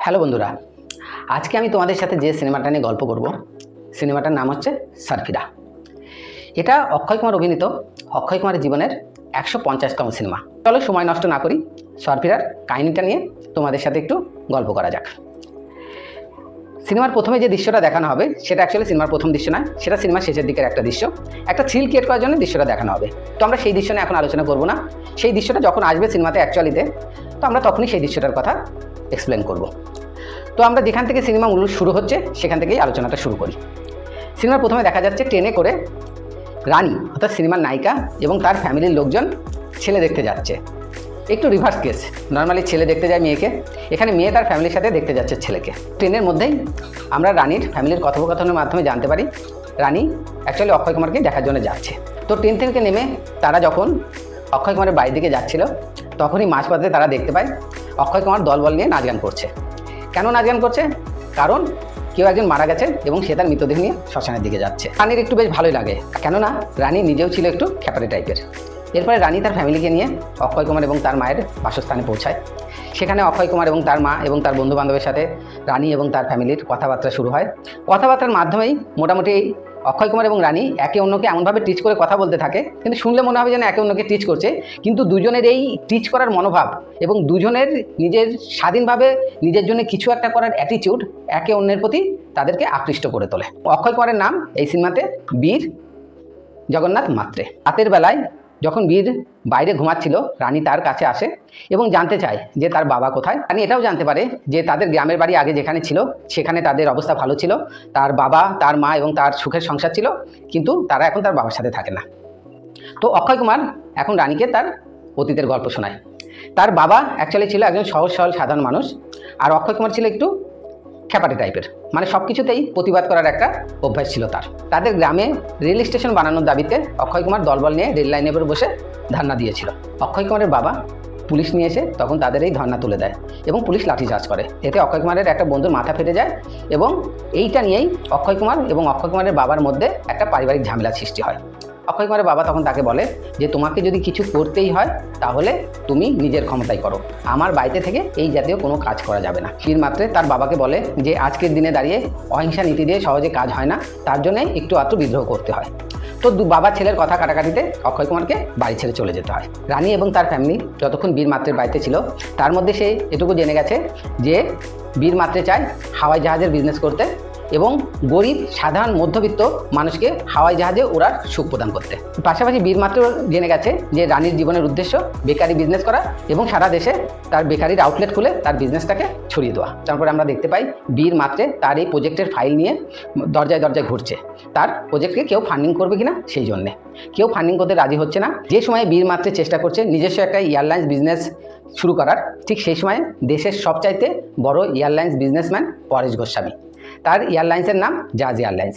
Hello বন্ধুরা, আজকে আমি তোমাদের সাথে যে সিনেমাটা নিয়ে গল্প করব সিনেমাটার নাম হচ্ছে সারফিরা। এটা অক্ষয় কুমার অভিনীত অক্ষয় কুমারের জীবনের 150তম সিনেমা। চলো সময় নষ্ট না করি, সারফিরার কাহিনীটা নিয়ে তোমাদের সাথে একটু গল্প করা যাক। সিনেমার প্রথমে যে দৃশ্যটা দেখানো হবে সেটা অ্যাকচুয়ালি সিনেমার প্রথম দৃশ্য নয়, সেটা সিনেমার শেষের দিকের একটা দৃশ্য, একটা থ্রিল ক্রিয়েট করার জন্য দৃশ্যটা দেখানো হবে। তো আমরা সেই দৃশ্য নিয়ে এখন আলোচনা করব না, সেই দৃশ্যটা যখন আসবে সিনেমাতে অ্যাকচুয়ালিতে, তো আমরা তখনই সেই দৃশ্যটার কথা এক্সপ্লেন করব। তো আমরা যেখান থেকে সিনেমা মূল শুরু হচ্ছে সেখান থেকেই আলোচনাটা শুরু করি। সিনেমার প্রথমে দেখা যাচ্ছে ট্রেনে করে রানী অর্থাৎ সিনেমার নায়িকা এবং তার ফ্যামিলির লোকজন ছেলে দেখতে যাচ্ছে। একটু রিভার্স কেস, নর্মালি ছেলে দেখতে যায় মেয়েকে, এখানে মেয়ে তার ফ্যামিলির সাথে দেখতে যাচ্ছে ছেলেকে। ট্রেনের মধ্যেই আমরা রানীর ফ্যামিলির কথোপকথনের মাধ্যমে জানতে পারি রানী অ্যাকচুয়ালি অক্ষয় কুমারকে দেখার জন্য যাচ্ছে। তো ট্রেন থেকে নেমে তারা যখন অক্ষয় কুমারের বাড়ির দিকে যাচ্ছিল তখনই মাঝপথে তারা দেখতে পায় অক্ষয় কুমার দলবল নিয়ে নাচ গান করছে। কেন নাচ গান করছে? কারণ কেউ একজন মারা গেছে এবং সে তার মৃতদেহ নিয়ে শ্মশানের দিকে যাচ্ছে। রানীর একটু বেশ ভালোই লাগে, কেননা রানী নিজেও ছিল একটু খ্যাপারি টাইপের। এরপরে রানী তার ফ্যামিলিকে নিয়ে অক্ষয় কুমার এবং তার মায়ের বাসস্থানে পৌঁছায়। সেখানে অক্ষয় কুমার এবং তার মা এবং তার বন্ধুবান্ধবের সাথে রানী এবং তার ফ্যামিলির কথাবার্তা শুরু হয়। কথাবার্তার মাধ্যমেই মোটামুটি অক্ষয় কুমার এবং রানী একে অন্যকে এমনভাবে টিচ করে কথা বলতে থাকে, কিন্তু শুনলে মনে হবে যেন একে অন্যকে টিচ করছে, কিন্তু দুজনের এই টিচ করার মনোভাব এবং দুজনের নিজের স্বাধীনভাবে নিজের জন্য কিছু একটা করার অ্যাটিটিউড একে অন্যের প্রতি তাদেরকে আকৃষ্ট করে তোলে। অক্ষয় কুমারের নাম এই সিনেমাতে বীর জগন্নাথ মাত্রে। রাতের বেলায় যখন বীর বাইরে ঘুমাচ্ছিল, রানী তার কাছে আসে এবং জানতে চায় যে তার বাবা কোথায়। রানী এটাও জানতে পারে যে তাদের গ্রামের বাড়ি আগে যেখানে ছিল সেখানে তাদের অবস্থা ভালো ছিল, তার বাবা তার মা এবং তার সুখের সংসার ছিল, কিন্তু তারা এখন তার বাবার সাথে থাকে না। তো অক্ষয় কুমার এখন রানীকে তার অতীতের গল্প শোনায়। তার বাবা অ্যাকচুয়ালি ছিল একজন সহজ সরল সাধারণ মানুষ, আর অক্ষয় কুমার ছিল একটু খ্যাপাটি টাইপের, মানে সব কিছুতেই প্রতিবাদ করার একটা অভ্যাস ছিল তার। তাদের গ্রামে রেল স্টেশন বানানোর দাবিতে অক্ষয় কুমার দলবল নিয়ে রেল লাইনের উপর বসে ধর্ণা দিয়েছিল। অক্ষয় কুমারের বাবা পুলিশ নিয়ে এসে তখন তাদের এই ধর্ণা তুলে দেয় এবং পুলিশ লাঠিচার্জ করে। এতে অক্ষয় কুমারের একটা বন্ধুর মাথা ফেটে যায় এবং এইটা নিয়েই অক্ষয় কুমার এবং অক্ষয় কুমারের বাবার মধ্যে একটা পারিবারিক ঝামেলার সৃষ্টি হয়। অক্ষয় কুমারের বাবা তখন তাকে বলে যে তোমাকে যদি কিছু করতেই হয় তাহলে তুমি নিজের ক্ষমতায় করো, আমার বাড়িতে থেকে এই জাতীয় কোনো কাজ করা যাবে না। বীর মাত্রে তার বাবাকে বলে যে আজকের দিনে দাঁড়িয়ে অহিংসা নীতি দিয়ে সহজে কাজ হয় না, তার জন্য একটু আধটু বিদ্রোহ করতে হয়। তো বাবা ছেলের কথা কাটাকাটিতে অক্ষয় কুমারকে বাড়ি ছেড়ে চলে যেতে হয়। রানী এবং তার ফ্যামিলি যতক্ষণ বীর মাত্রের বাড়িতে ছিল তার মধ্যে সে এটুকু জেনে গেছে যে বীর মাত্রে চায় হাওয়াই জাহাজের বিজনেস করতে এবং গরিব সাধারণ মধ্যবিত্ত মানুষকে হাওয়াই জাহাজে ওড়ার সুখ প্রদান করতে। পাশাপাশি বীর মাত্র জেনে গেছে যে রানীর জীবনের উদ্দেশ্য বেকারি বিজনেস করা এবং সারা দেশে তার বেকারির আউটলেট খুলে তার বিজনেসটাকে ছড়িয়ে দেওয়া। তারপরে আমরা দেখতে পাই বীর মাত্রে তার এই প্রজেক্টের ফাইল নিয়ে দরজায় দরজায় ঘুরছে, তার প্রজেক্টকে কেউ ফান্ডিং করবে কিনা সেই জন্যে। কেউ ফান্ডিং করতে রাজি হচ্ছে না। যে সময়ে বীর মাত্রে চেষ্টা করছে নিজস্ব একটা এয়ারলাইন্স বিজনেস শুরু করার, ঠিক সেই সময় দেশের সবচাইতে বড় এয়ারলাইন্স বিজনেসম্যান পরেশ গোস্বামী, তার এয়ারলাইন্সের নাম জাজ এয়ারলাইন্স।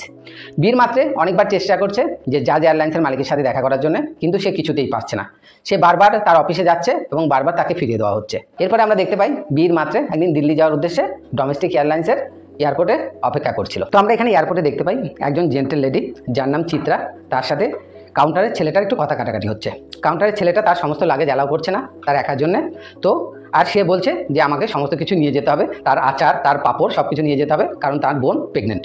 বীর মাত্রে অনেকবার চেষ্টা করছে যে জাজ এয়ারলাইন্সের মালিকের সাথে দেখা করার জন্য, কিন্তু সে কিছুতেই পারছে না। সে বারবার তার অফিসে যাচ্ছে এবং বারবার তাকে ফিরিয়ে দেওয়া হচ্ছে। এরপরে আমরা দেখতে পাই বীর মাত্রে একদিন দিল্লি যাওয়ার উদ্দেশ্যে ডোমেস্টিক এয়ারলাইন্সের এয়ারপোর্টে অপেক্ষা করছিল। তো আমরা এখানে এয়ারপোর্টে দেখতে পাই একজন জেন্টেল লেডি যার নাম চিত্রা, তার সাথে কাউন্টারের ছেলেটার একটু কথা কাটাকাটি হচ্ছে। কাউন্টারের ছেলেটা তার সমস্ত লাগেজ অ্যালাউ করছে না তার একার জন্যে, তো আর সে বলছে যে আমাকে সমস্ত কিছু নিয়ে যেতে হবে, তার আচার তার পাপড় সব কিছু নিয়ে যেতে হবে, কারণ তার বোন প্রেগনেন্ট।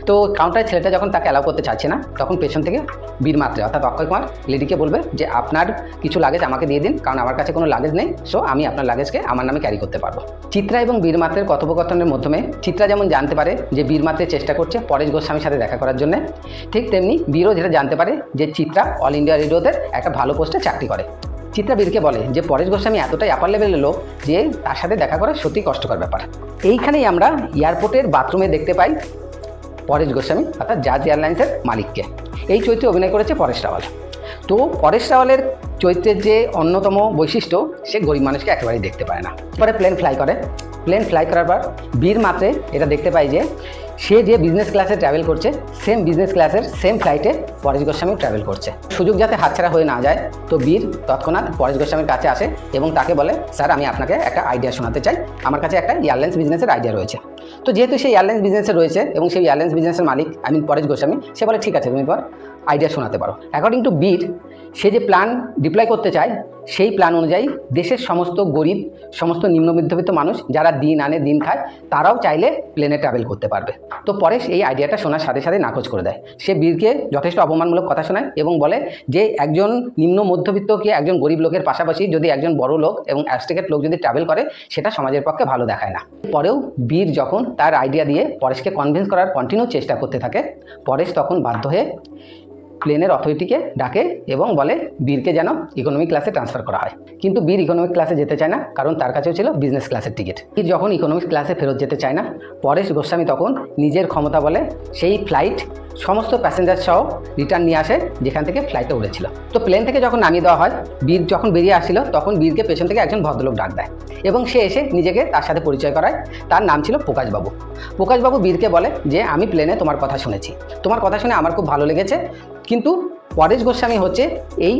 তো কাউন্টারের ছেলেটা যখন তাকে অ্যালাউ করতে চাইছে না তখন পেছন থেকে বীর মাত্রে অর্থাৎ অক্ষয় কুমার লেডিকে বলবে যে আপনার কিছু লাগেজ আমাকে দিয়ে দিন, কারণ আমার কাছে কোনো লাগেজ নেই, সো আমি আপনার লাগেজকে আমার নামে ক্যারি করতে পারবো। চিত্রা এবং বীর মাত্রের কথোপকথনের মাধ্যমে চিত্রা যেমন জানতে পারে যে বীর মাত্রে চেষ্টা করছে পরেশ গোস্বামীর সাথে দেখা করার জন্য, ঠিক তেমনি বীরও যেটা জানতে পারে যে চিত্রা অল ইন্ডিয়া রেডিওতে একটা ভালো পোস্টে চাকরি করে। চিত্রা বীরকে বলে যে পরেশ গোস্বামী এতটাই আপার লেভেলের লোক যে তার সাথে দেখা করা সত্যি কষ্টকর ব্যাপার। এইখানেই আমরা এয়ারপোর্টের বাথরুমে দেখতে পাই পরেশ গোস্বামী অর্থাৎ জাজ এয়ারলাইন্সের মালিককে। এই চরিত্রে অভিনয় করেছে পরেশ রাওয়াল। তো পরেশ রাওয়ালের চরিত্রের যে অন্যতম বৈশিষ্ট্য, সে গরিব মানুষকে একেবারেই দেখতে পায় না। পরে প্লেন ফ্লাই করে, প্লেন ফ্লাই করার পর বীর মাত্রে এটা দেখতে পাই যে সে যে বিজনেস ক্লাসে ট্রাভেল করছে সেম বিজনেস ক্লাসের সেম ফ্লাইটে পরেশ গোস্বামীও ট্রাভেল করছে। সুযোগ যাতে হাতছাড়া হয়ে না যায়, তো বীর তৎক্ষণাৎ পরেশ গোস্বামীর কাছে আসে এবং তাকে বলে স্যার আমি আপনাকে একটা আইডিয়া শোনাতে চাই, আমার কাছে একটা এয়ারলাইন্স বিজনেসের আইডিয়া রয়েছে। তো যেহেতু সেই এয়ারলাইন্স বিজনেসে রয়েছে এবং সেই এয়ারলাইন্স বিজনেসের মালিক পরেশ গোস্বামী, সে বলে ঠিক আছে তুমি তোমার আইডিয়া শোনাতে পারো। অ্যাকর্ডিং টু বীর, সে যে প্ল্যান ডিপ্লয় করতে চায় সেই প্ল্যান অনুযায়ী দেশের সমস্ত গরিব, সমস্ত নিম্ন মধ্যবিত্ত মানুষ যারা দিন আনে দিন খায় তারাও চাইলে প্লেনে ট্রাভেল করতে পারবে। তো পরেশ এই আইডিয়াটা শোনার সাথে সাথে নাকচ করে দেয়। সে বীরকে যথেষ্ট অপমানমূলক কথা শোনায় এবং বলে যে একজন নিম্ন মধ্যবিত্তকে একজন গরিব লোকের পাশাপাশি যদি একজন বড় লোক এবং অ্যাস্টিকেট লোক যদি ট্রাভেল করে সেটা সমাজের পক্ষে ভালো দেখায় না। পরেও বীর যখন তার আইডিয়া দিয়ে পরেশকে কনভিন্স করার কন্টিনিউ চেষ্টা করতে থাকে, পরেশ তখন বাধ্য হয়ে প্লেনের অথরিটিকে ডাকে এবং বলে বীরকে যেন ইকোনমিক ক্লাসে ট্রান্সফার করা হয়। কিন্তু বীর ইকোনমিক ক্লাসে যেতে চায় না, কারণ তার কাছেও ছিল বিজনেস ক্লাসের টিকিট। বীর যখন ইকোনমিক ক্লাসে ফেরত যেতে চায় না, পরেশ গোস্বামী তখন নিজের ক্ষমতা বলে সেই ফ্লাইট সমস্ত প্যাসেঞ্জার সহ রিটার্ন নিয়ে আসে যেখান থেকে ফ্লাইটে উড়েছিল। তো প্লেন থেকে যখন নামিয়ে দেওয়া হয়, বীর যখন বেরিয়ে আসছিল তখন বীরকে পেছন থেকে একজন ভদ্রলোক ডাক দেয় এবং সে এসে নিজেকে তার সাথে পরিচয় করায়। তার নাম ছিল প্রকাশবাবু। প্রকাশবাবু বীরকে বলে যে আমি প্লেনে তোমার কথা শুনেছি, তোমার কথা শুনে আমার খুব ভালো লেগেছে, কিন্তু পরেশ গোস্বামী হচ্ছে এই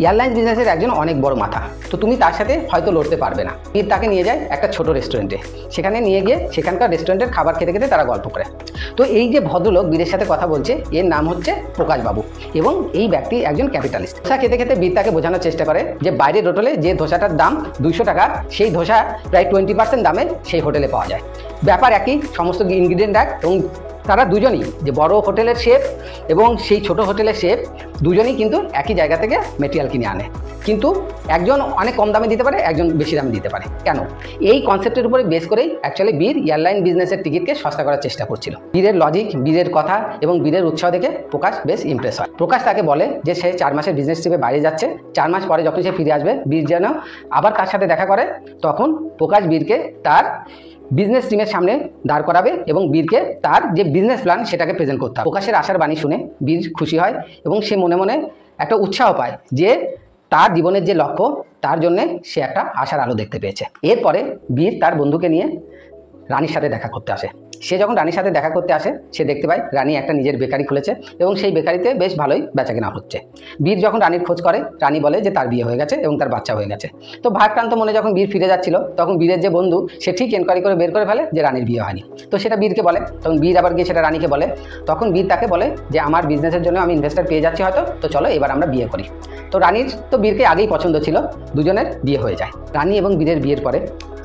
এয়ারলাইন্স বিজনেসের একজন অনেক বড় মাথা, তো তুমি তার সাথে হয়তো লড়তে পারবে না। বীর তাকে নিয়ে যায় একটা ছোট রেস্টুরেন্টে, সেখানে নিয়ে গিয়ে সেখানকার রেস্টুরেন্টের খাবার খেতে খেতে তারা গল্প করে। তো এই যে ভদ্রলোক বীরের সাথে কথা বলছে এর নাম হচ্ছে প্রকাশবাবু এবং এই ব্যক্তি একজন ক্যাপিটালিস্ট। ধোসা খেতে খেতে বীর তাকে বোঝানোর চেষ্টা করে যে বাইরের হোটেলে যে ধোসাটার দাম 200 টাকা, সেই ধোসা প্রায় 20% দামে সেই হোটেলে পাওয়া যায়। ব্যাপার একই, সমস্ত ইনগ্রিডিয়েন্ট এক, এবং তারা দুজনই যে বড় হোটেলের শেফ এবং সেই ছোট হোটেলের শেফ দুজনই কিন্তু একই জায়গা থেকে মেটেরিয়াল কিনে আনে, কিন্তু একজন অনেক কম দামে দিতে পারে, একজন বেশি দামে দিতে পারে। কেন? এই কনসেপ্টের উপরে বেস করেই অ্যাকচুয়ালি বীর এয়ারলাইন বিজনেসের টিকিটকে সস্তা করার চেষ্টা করছিল। বীরের লজিক, বীরের কথা এবং বীরের উৎসাহ দেখে প্রকাশ বেশ ইমপ্রেস হয়। প্রকাশ তাকে বলে যে সে 4 মাসের বিজনেস ট্রিপে বাইরে যাচ্ছে, 4 মাস পরে যখন সে ফিরে আসবে বীর যেন আবার তার সাথে দেখা করে। তখন প্রকাশ বীরকে তার বিজনেস টিমের সামনে দাঁড় করাবে এবং বীরকে তার যে বিজনেস প্ল্যান সেটাকে প্রেজেন্ট করতে হবে। প্রকাশের আশার বাণী শুনে বীর খুশি হয় এবং সে মনে মনে একটা উৎসাহ পায় যে তার জীবনের যে লক্ষ্য তার জন্যে সে একটা আশার আলো দেখতে পেয়েছে। এরপরে বীর তার বন্ধুকে নিয়ে রানীর সাথে দেখা করতে আসে। সে যখন রানীর সাথে দেখা করতে আসে সে দেখতে পায় রানী একটা নিজের বেকারি খুলেছে এবং সেই বেকারিতে বেশ ভালোই বেচাকেনা হচ্ছে। বীর যখন রানীর খোঁজ করে, রানী বলে যে তার বিয়ে হয়ে গেছে এবং তার বাচ্চা হয়ে গেছে। তো ভারাক্রান্ত মনে যখন বীর ফিরে যাচ্ছিল তখন বীরের যে বন্ধু সে ঠিক এনকোয়ারি করে বের করে ফেলে যে রানীর বিয়ে হয়নি। তো সেটা বীরকে বলে, তখন বীর আবার গিয়ে সেটা রানীকে বলে। তখন বীর তাকে বলে যে আমার বিজনেসের জন্য আমি ইনভেস্টার পেয়ে যাচ্ছি হয়তো, তো চলো এবার আমরা বিয়ে করি। তো রানীর তো বীরকে আগেই পছন্দ ছিল, দুজনের বিয়ে হয়ে যায়। রানী এবং বীরের বিয়ের পরে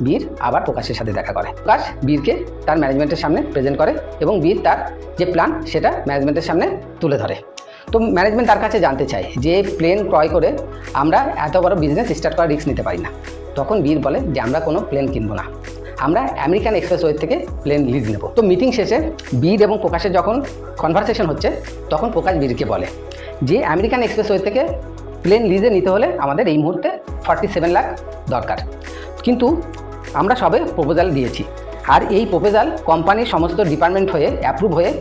বীর আবার প্রকাশের সাথে দেখা করে। প্রকাশ বীরকে তার ম্যানেজমেন্টের সামনে প্রেজেন্ট করে এবং বীর তার যে প্ল্যান সেটা ম্যানেজমেন্টের সামনে তুলে ধরে। তো ম্যানেজমেন্ট তার কাছে জানতে চায় যে প্লেন ক্রয় করে আমরা এত বড় বিজনেস স্টার্ট করার রিস্ক নিতে পারি না। তখন বীর বলে যে আমরা কোনো প্লেন কিনবো না, আমরা আমেরিকান এক্সপ্রেসওয়ে থেকে প্লেন লিজ নেব। তো মিটিং শেষে বীর এবং প্রকাশের যখন কনভারসেশন হচ্ছে তখন প্রকাশ বীরকে বলে যে আমেরিকান এক্সপ্রেসওয়ে থেকে প্লেন লিজে নিতে হলে আমাদের এই মুহূর্তে 47 লাখ দরকার, কিন্তু আমরা সবে প্রপোজাল দিয়েছি আর এই প্রপোজাল কোম্পানির সমস্ত ডিপার্টমেন্ট হয়ে অ্যাপ্রুভ হয়ে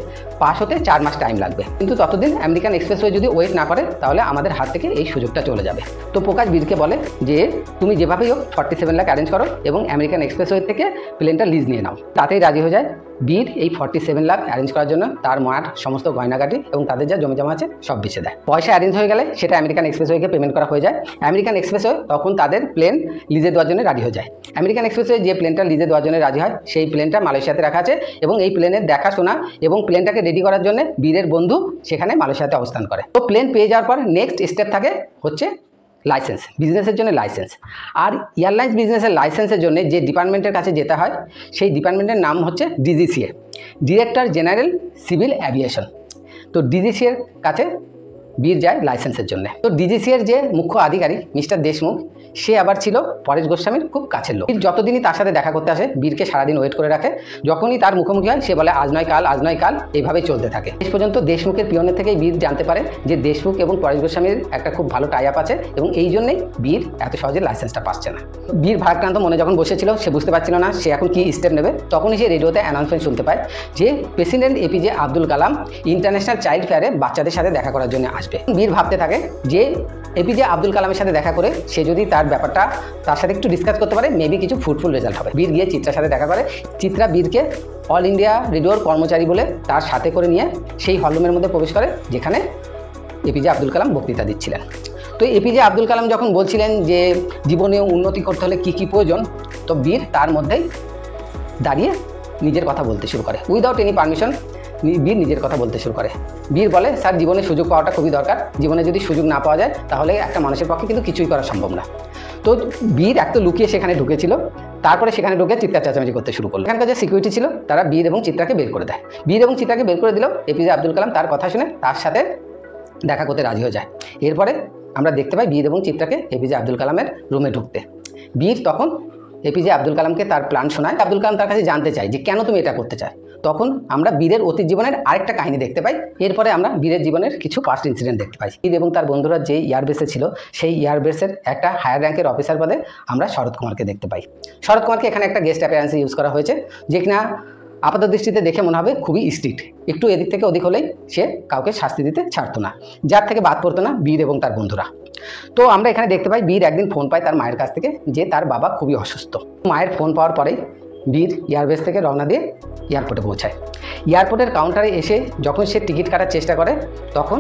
পাস হতে 4 মাস টাইম লাগবে, কিন্তু ততদিন আমেরিকান এক্সপ্রেসওয়ে যদি ওয়েট না করে তাহলে আমাদের হাত থেকে এই সুযোগটা চলে যাবে। তো প্রকাশ বীরকে বলে যে তুমি যেভাবেই হোক 47 লাখ অ্যারেঞ্জ করো এবং আমেরিকান এক্সপ্রেসওয়ে থেকে প্লেনটা লিজ নিয়ে নাও। তাতেই রাজি হয়ে যায় বীর। এই 47 লাখ অ্যারেঞ্জ করার জন্য তার মাঠ সমস্ত গয়নাগাটি এবং তাদের যা জমি জমা আছে সব বেচে দেয়। পয়সা অ্যারেঞ্জ হয়ে গেলে সেটা আমেরিকান এক্সপ্রেসওয়েকে পেমেন্ট করা হয়ে যায়। আমেরিকান এক্সপ্রেসওয়ে তখন তাদের প্লেন লিজে দেওয়ার জন্য রাজি হয়ে যায়। আমেরিকান এক্সপ্রেসওয়ে যে প্লেনটা লিজে দেওয়ার জন্য রাজি হয় সেই প্লেনটা মালয়েশিয়াতে রাখা আছে এবং এই প্লেনের দেখাশোনা এবং প্লেনটাকে রেডি করার জন্য বীরের বন্ধু সেখানে মালয়েশিয়াতে অবস্থান করে। তো প্লেন পেয়ে যাওয়ার পর নেক্সট স্টেপ থাকে হচ্ছে লাইসেন্স, বিজনেসের জন্য লাইসেন্স। আর এয়ারলাইন্স বিজনেসের লাইসেন্সের জন্য যে ডিপার্টমেন্টের কাছে যেতে হয় সেই ডিপার্টমেন্টের নাম হচ্ছে DGCA, director general civil aviation. তো ডিজিসিএর কাছে বীর যায় লাইসেন্সের জন্য। তো ডিজিসিএর যে মুখ্য আধিকারিক মিস্টার দেশমুখ সে আবার ছিল পরেশ গোস্বামীর খুব কাছের লোক। বীর যতদিনই তার সাথে দেখা করতে আসে বীরকে সারাদিন ওয়েট করে রাখে। যখনই তার মুখোমুখি হয় সে বলে আজ নয় কাল, আজ নয় কাল, এইভাবেই চলতে থাকে। শেষ পর্যন্ত দেশমুখের পিয়নের থেকেই বীর জানতে পারে যে দেশমুখ এবং পরেশ গোস্বামীর একটা খুব ভালো টাই আপ আছে এবং এই জন্যই বীর এত সহজে লাইসেন্সটা পাচ্ছে না। বীর ভারাক্রান্ত মনে যখন বসেছিল সে বুঝতে পারছিল না সে এখন কি স্টেপ নেবে। তখনই সে রেডিওতে অ্যানাউন্সমেন্ট শুনতে পায় যে president APJ Abdul Kalam international child ফেয়ারে বাচ্চাদের সাথে দেখা করার জন্য আসবে। বীর ভাবতে থাকে যে এপিজে আব্দুল কালামের সাথে দেখা করে সে যদি তার ব্যাপারটা তার সাথে একটু ডিসকাস করতে পারে মেবি কিছু ফ্রুটফুল রেজাল্ট হবে। বীর গিয়ে চিত্রার সাথে দেখা করে। চিত্রা বীরকে অল ইন্ডিয়া রেডিওর কর্মচারী বলে তার সাথে করে নিয়ে সেই হলরুমের মধ্যে প্রবেশ করে যেখানে এপিজে আব্দুল কালাম বক্তৃতা দিচ্ছিলেন। তো এপিজে আব্দুল কালাম যখন বলছিলেন যে জীবনে উন্নতি করতে হলে কী কী প্রয়োজন, তো বীর তার মধ্যেই দাঁড়িয়ে নিজের কথা বলতে শুরু করে। উইদাউট এনি পারমিশন বীর নিজের কথা বলতে শুরু করে। বীর বলে, স্যার জীবনে সুযোগ পাওয়াটা খুবই দরকার, জীবনে যদি সুযোগ না পাওয়া যায় তাহলে একটা মানুষের পক্ষে কিন্তু কিছুই করা সম্ভব না। তো বীর এক তো লুকিয়ে সেখানে ঢুকেছিল, তারপরে সেখানে ঢুকে চিৎকার চেঁচামেচি করতে শুরু করলো। এখানকার যে সিকিউরিটি ছিল তারা বীর এবং চিত্রাকে বের করে দেয়। বীর এবং চিত্রাকে বের করে দিলেও এপিজে আব্দুল কালাম তার কথা শুনে তার সাথে দেখা করতে রাজি হয়ে যায়। এরপরে আমরা দেখতে পাই বীর এবং চিত্রাকে এপিজে আব্দুল কালামের রুমে ঢুকতে। বীর তখন এপিজে আব্দুল কালামকে তার প্ল্যান শোনায়। আব্দুল কালাম তার কাছে জানতে চায় যে কেন তুমি এটা করতে চায়। তখন আমরা বীরের অতীত জীবনের আরেকটা কাহিনী দেখতে পাই। এরপরে আমরা বীরের জীবনের কিছু পাস্ট ইনসিডেন্ট দেখতে পাই। বীর এবং তার বন্ধুরা যে এয়ারবেসে ছিল সেই এয়ারবেসের একটা হায়ার র্যাঙ্কের অফিসার পদে আমরা শরৎ কুমারকে দেখতে পাই। শরৎ কুমারকে এখানে একটা গেস্ট অ্যাপিয়ারেন্সে ইউজ করা হয়েছে, যে কিনা আপাত দৃষ্টিতে দেখে মনে হবে খুবই স্ট্রিক্ট, একটু এদিক থেকে ওদিক হলেই সে কাউকে শাস্তি দিতে ছাড়তো না, যার থেকে বাদ পড়তো না বীর এবং তার বন্ধুরা। তো আমরা এখানে দেখতে পাই বীর একদিন ফোন পায় তার মায়ের কাছ থেকে যে তার বাবা খুবই অসুস্থ। মায়ের ফোন পাওয়ার পরেই বীর এয়ারবেস থেকে রওনা দিয়ে এয়ারপোর্টে পৌঁছায়। এয়ারপোর্টের কাউন্টারে এসে যখন সে টিকিট কাটার চেষ্টা করে তখন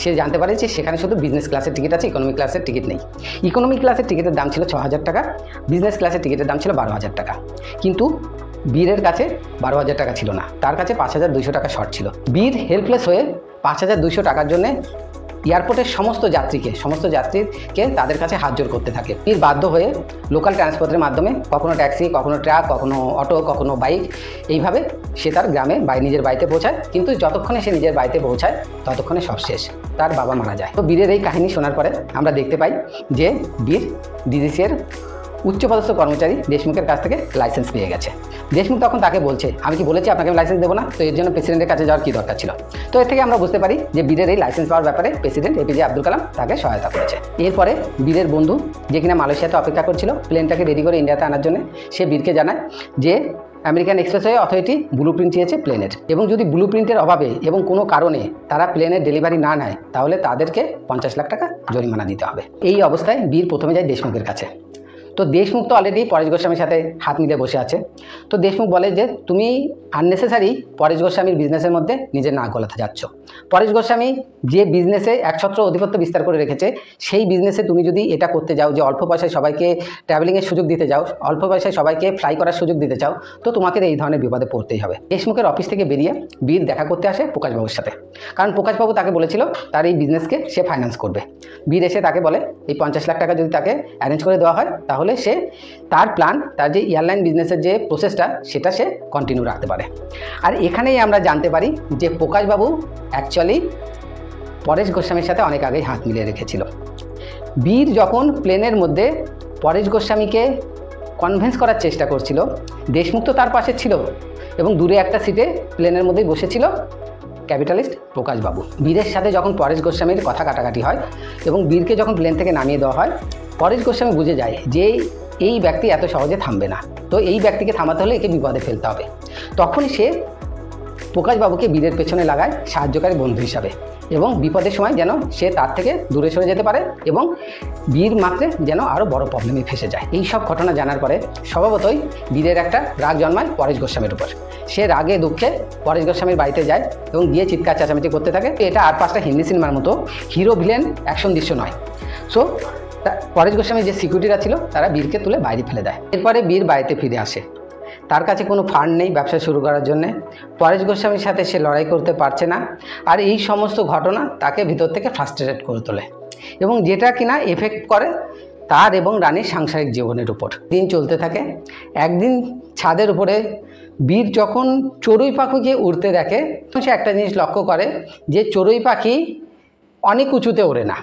সে জানতে পারে যে সেখানে শুধু বিজনেস ক্লাসের টিকিট আছে, ইকোনমি ক্লাসের টিকিট নেই। ইকোনমি ক্লাসের টিকিটের দাম ছিল 6,000 টাকা, বিজনেস ক্লাসের টিকিটের দাম ছিল 12,000 টাকা। কিন্তু বীরের কাছে 12,000 টাকা ছিল না, তার কাছে 5,200 টাকা শর্ট ছিল। বীর হেল্পলেস হয়ে 5,200 টাকার জন্যে এয়ারপোর্টের সমস্ত যাত্রীকে তাদের কাছে হাত জোড় করতে থাকে। বীর বাধ্য হয়ে লোকাল ট্রান্সপোর্টের মাধ্যমে কখনো ট্যাক্সি, কখনো ট্রাক, কখনো অটো, কখনো বাইক, এইভাবে সে তার গ্রামে নিজের বাড়িতে পৌঁছায়। কিন্তু যতক্ষণে সে নিজের বাড়িতে পৌঁছায় ততক্ষণে সব শেষ, তার বাবা মারা যায়। তো বীরের এই কাহিনী শোনার পরে আমরা দেখতে পাই যে বীর ডিজিসিএর উচ্চপদস্থ কর্মচারী দেশমুখের কাছ থেকে লাইসেন্স পেয়ে গেছে। দেশমুখ তখন তাকে বলছে, আমি কি বলেছি আপনাকে আমি লাইসেন্স দেবো না, তো এর জন্য প্রেসিডেন্টের কাছে যাওয়ার কী দরকার ছিল। তো এর থেকে আমরা বুঝতে পারি যে বীরের এই লাইসেন্স পাওয়ার ব্যাপারে প্রেসিডেন্ট এপিজে আব্দুল কালাম তাকে সহায়তা করেছে। এরপরে বীরের বন্ধু, যে কিনা মালয়েশিয়াতে অপেক্ষা করছিল প্লেনটাকে রেডি করে ইন্ডিয়াতে আনার জন্য, সে বীরকে জানায় যে American expressway authority blue print চেয়েছে প্লেনের, এবং যদি ব্লু প্রিন্টের অভাবে এবং কোনো কারণে তারা প্লেনের ডেলিভারি না নেয় তাহলে তাদেরকে 50 লাখ টাকা জরিমানা দিতে হবে। এই অবস্থায় বীর প্রথমে যায় দেশমুখের কাছে। তো দেশমুখ তো অলরেডি পরেশ গোস্বামীর সাথে হাত মিলে বসে আছে। তো দেশমুখ বলে যে তুমি আননেসেসারি পরেশ গোস্বামীর বিজনেসের মধ্যে নিজের নাক গলাতে যাচ্ছ। পরেশ গোস্বামী যে বিজনেসে একছত্র আধিপত্য বিস্তার করে রেখেছে, সেই বিজনেসে তুমি যদি এটা করতে যাও যে অল্প পয়সায় সবাইকে ট্রাভেলিংয়ের সুযোগ দিতে যাও, অল্প পয়সায় সবাইকে ফ্লাই করার সুযোগ দিতে চাও, তো তোমাকে এই ধরনের বিপদে পড়তেই হবে। দেশমুখের অফিস থেকে বেরিয়ে বীর দেখা করতে আসে প্রকাশবাবুর সাথে, কারণ প্রকাশবাবু তাকে বলেছিল তার এই বিজনেসকে সে ফাইন্যান্স করবে। বীর এসে তাকে বলে এই 50 লাখ টাকা যদি তাকে অ্যারেঞ্জ করে দেওয়া হয় তাহলে সে তার প্ল্যান, তার যে এয়ারলাইন বিজনেসের যে প্রসেসটা সেটা সে কন্টিনিউ রাখতে পারে। আর এখানেই আমরা জানতে পারি যে প্রকাশবাবু অ্যাকচুয়ালি পরেশ গোস্বামীর সাথে অনেক আগেই হাত মিলিয়ে রেখেছিল। বীর যখন প্লেনের মধ্যে পরেশ গোস্বামীকে কনভিন্স করার চেষ্টা করছিল, দেশমুখ তো তার পাশে ছিল এবং দূরে একটা সিটে প্লেনের মধ্যেই বসেছিল ক্যাপিটালিস্ট প্রকাশবাবু। বীরের সাথে যখন পরেশ গোস্বামীর কথা কাটাকাটি হয় এবং বীরকে যখন প্লেন থেকে নামিয়ে দেওয়া হয়, পরেশ গোস্বামী বুঝে যায় যে এই ব্যক্তি এত সহজে থামবে না, তো এই ব্যক্তিকে থামাতে হলে একে বিপদে ফেলতে হবে। তখন সে প্রকাশবাবুকে বীরের পেছনে লাগায় সাহায্যকারী বন্ধু হিসাবে, এবং বিপদের সময় যেন সে তার থেকে দূরে সরে যেতে পারে এবং বীর মাত্রে যেন আরও বড় প্রবলেমে ফেসে যায়। এই সব ঘটনা জানার পরে স্বভাবতই বীরের একটা রাগ জন্মায় পরেশ গোস্বামীর উপর। সে রাগে দুঃখে পরেশ গোস্বামীর বাড়িতে যায় এবং গিয়ে চিৎকার চেঁচামেচি করতে থাকে। এটা আর 5টা হিন্দি সিনেমার মতো হিরো ভিলেন অ্যাকশন দৃশ্য নয়। সো পরেশ গোস্বামীর যে সিকিউরিটিরা ছিল তারা বীরকে তুলে বাইরে ফেলে দেয়। এরপরে বীর বাড়িতে ফিরে আসে, তার কাছে কোনো ফান্ড নেই ব্যবসা শুরু করার জন্যে। পরেশ গোস্বামীর সাথে সে লড়াই করতে পারছে না, আর এই সমস্ত ঘটনা তাকে ভিতর থেকে ফ্রাস্ট্রেটেড করে তোলে এবং যেটা কিনা এফেক্ট করে তার এবং রানীর সাংসারিক জীবনের উপর। দিন চলতে থাকে। একদিন ছাদের উপরে বীর যখন চড়ুই পাখিকে উড়তে দেখে, সে একটা জিনিস লক্ষ্য করে যে চড়ুই পাখি অনেক উঁচুতে ওড়ে না,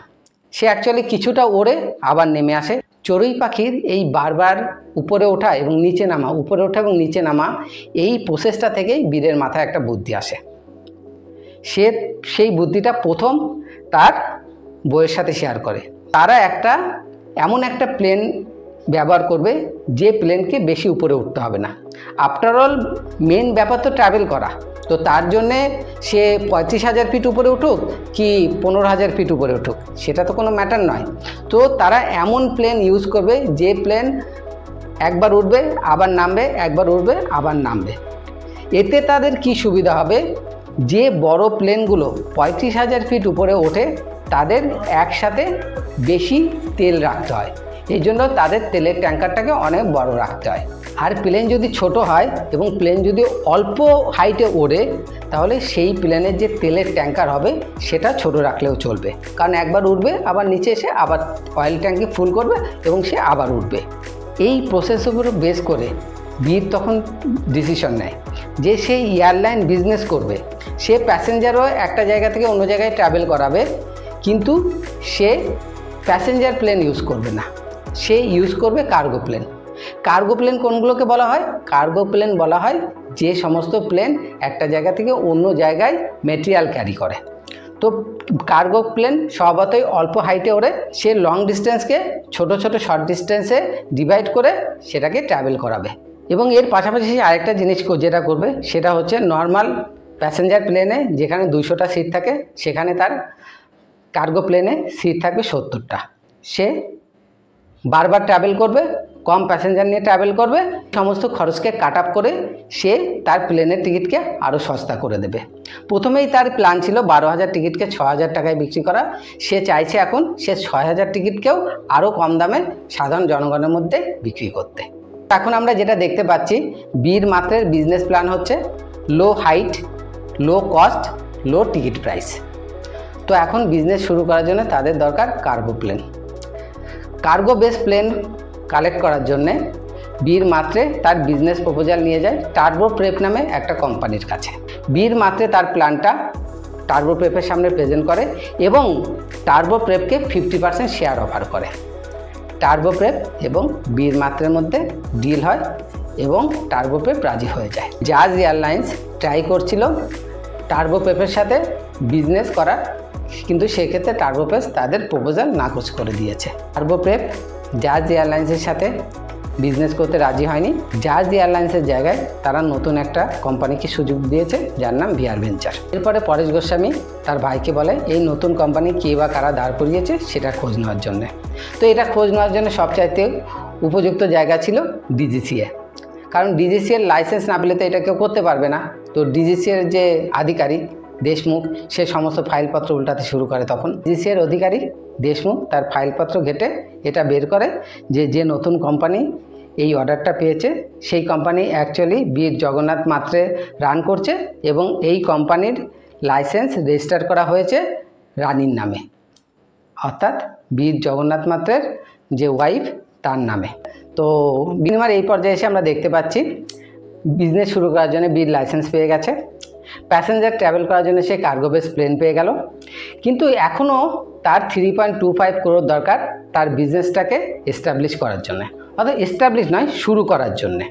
সে অ্যাকচুয়ালি কিছুটা ওড়ে আবার নেমে আসে। চড়ুই পাখির এই বারবার উপরে ওঠা এবং নিচে নামা, উপরে ওঠা এবং নিচে নামা, এই প্রসেসটা থেকেই বীরের মাথায় একটা বুদ্ধি আসে। সে সেই বুদ্ধিটা প্রথম তার বউয়ের সাথে শেয়ার করে। তারা এমন একটা প্লেন ব্যবহার করবে যে প্লেনকে বেশি উপরে উঠতে হবে না। আফটারঅল মেন ব্যাপার তো ট্রাভেল করা, তো তার জন্যে সে 35,000 ফিট উপরে উঠুক কি 15,000 ফিট উপরে উঠুক সেটা তো কোনো ম্যাটার নয়। তো তারা এমন প্লেন ইউজ করবে যে প্লেন একবার উঠবে আবার নামবে, একবার উঠবে আবার নামবে। এতে তাদের কি সুবিধা হবে, যে বড় প্লেনগুলো 35,000 ফিট উপরে ওঠে তাদের একসাথে বেশি তেল রাখতে হয়, এই জন্য তাদের তেলের ট্যাঙ্কারটাকে অনেক বড় রাখতে হয়। আর প্লেন যদি ছোট হয় এবং প্লেন যদি অল্প হাইটে ওড়ে তাহলে সেই প্লেনের যে তেলের ট্যাঙ্কার হবে সেটা ছোট রাখলেও চলবে, কারণ একবার উঠবে আবার নিচে এসে আবার অয়েল ট্যাঙ্কি ফুল করবে এবং সে আবার উঠবে। এই প্রসেসের উপর বেস করে বীর তখন ডিসিশন নেয় যে সে এয়ারলাইন বিজনেস করবে। সে প্যাসেঞ্জারও একটা জায়গা থেকে অন্য জায়গায় ট্রাভেল করাবে, কিন্তু সে প্যাসেঞ্জার প্লেন ইউজ করবে না, সে ইউজ করবে কার্গো প্লেন। কার্গো প্লেন কোনগুলোকে বলা হয়? কার্গো প্লেন বলা হয় যে সমস্ত প্লেন একটা জায়গা থেকে অন্য জায়গায় মেটেরিয়াল ক্যারি করে। তো কার্গো প্লেন স্বভাবতই অল্প হাইটে ওড়ে, সে লং ডিস্টেন্সকে ছোট ছোট শর্ট ডিস্টেন্সে ডিভাইড করে সেটাকে ট্রাভেল করাবে। এবং এর পাশাপাশি আরেকটা জিনিস যেটা করবে সেটা হচ্ছে নর্মাল প্যাসেঞ্জার প্লেনে যেখানে 200টা সিট থাকে সেখানে তার কার্গো প্লেনে সিট থাকবে 70টা। সে বারবার ট্রাভেল করবে, কম প্যাসেঞ্জার নিয়ে ট্রাভেল করবে, সমস্ত খরচকে কাট আপ করে সে তার প্লেনের টিকিটকে আরও সস্তা করে দেবে। প্রথমেই তার প্ল্যান ছিল 12,000 টিকিটকে 6,000 টাকায় বিক্রি করা। সে চাইছে এখন সে 6,000 টিকিটকেও আরও কম দামে সাধারণ জনগণের মধ্যে বিক্রি করতে। এখন আমরা যেটা দেখতে পাচ্ছি, বীর মাত্রের বিজনেস প্ল্যান হচ্ছে low height, low cost, low ticket price. তো এখন বিজনেস শুরু করার জন্য তাদের দরকার cargo plane. Cargo base plane collect করার জন্যে বীর মাত্রে তার বিজনেস প্রপোজাল নিয়ে যায় টার্বো প্রেপ নামে একটা কোম্পানির কাছে। বীর মাত্রে তার প্ল্যানটা টার্বো প্রেপের সামনে প্রেজেন্ট করে এবং টার্বো প্রেপকে 50% শেয়ার অফার করে। টার্বো প্রেপ এবং বীর মাত্রের মধ্যে ডিল হয় এবং টার্বো প্রেপ রাজি হয়ে যায়। জাজ এয়ারলাইন্স ট্রাই করছিল টার্বো প্রেপের সাথে বিজনেস করার, কিন্তু সেক্ষেত্রে টার্বো প্রেপ তাদের প্রপোজাল নাকচ করে দিয়েছে। টার্বো প্রেপ জাজ এয়ারলাইন্সের সাথে বিজনেস করতে রাজি হয়নি। জাজ এয়ারলাইন্সের জায়গায় তারা নতুন একটা কোম্পানিকে সুযোগ দিয়েছে যার নাম ভিআর ভেঞ্চার। এরপরে পরেশ গোস্বামী তার ভাইকে বলে এই নতুন কোম্পানি কে বা কারা দাঁড় করিয়েছে সেটা খোঁজ নেওয়ার জন্যে। তো এটা খোঁজ নেওয়ার জন্য সবচাইতে উপযুক্ত জায়গা ছিল ডিজিসিএ, কারণ ডিজিসিএর লাইসেন্স না পেলে তো এটা কেউ করতে পারবে না। তো ডিজিসিএর যে আধিকারিক দেশমুখ সে সমস্ত ফাইলপত্র উল্টাতে শুরু করে। তখন ডিজিসিএর অধিকারী দেশমুখ তার ফাইলপত্র ঘেটে এটা বের করে যে নতুন কোম্পানি এই অর্ডারটা পেয়েছে সেই কোম্পানি অ্যাকচুয়ালি বীর জগন্নাথ মাত্রে রান করছে এবং এই কোম্পানির লাইসেন্স রেজিস্টার করা হয়েছে রানীর নামে, অর্থাৎ বীর জগন্নাথ মাত্রের যে ওয়াইফ তার নামে। তো বিনিময় এই পর্যায়ে এসে আমরা দেখতে পাচ্ছি বিজনেস শুরু করার জন্য বীর লাইসেন্স পেয়ে গেছে, প্যাসেঞ্জার ট্রাভেল করার জন্য সে কার্গো বেস প্লেন পেয়ে গেল, কিন্তু এখনও তার 3.25 করোড় দরকার তার বিজনেসটাকে এস্টাবলিশ করার জন্যে, অর্থাৎ এস্টাবলিশ নয় শুরু করার জন্যে।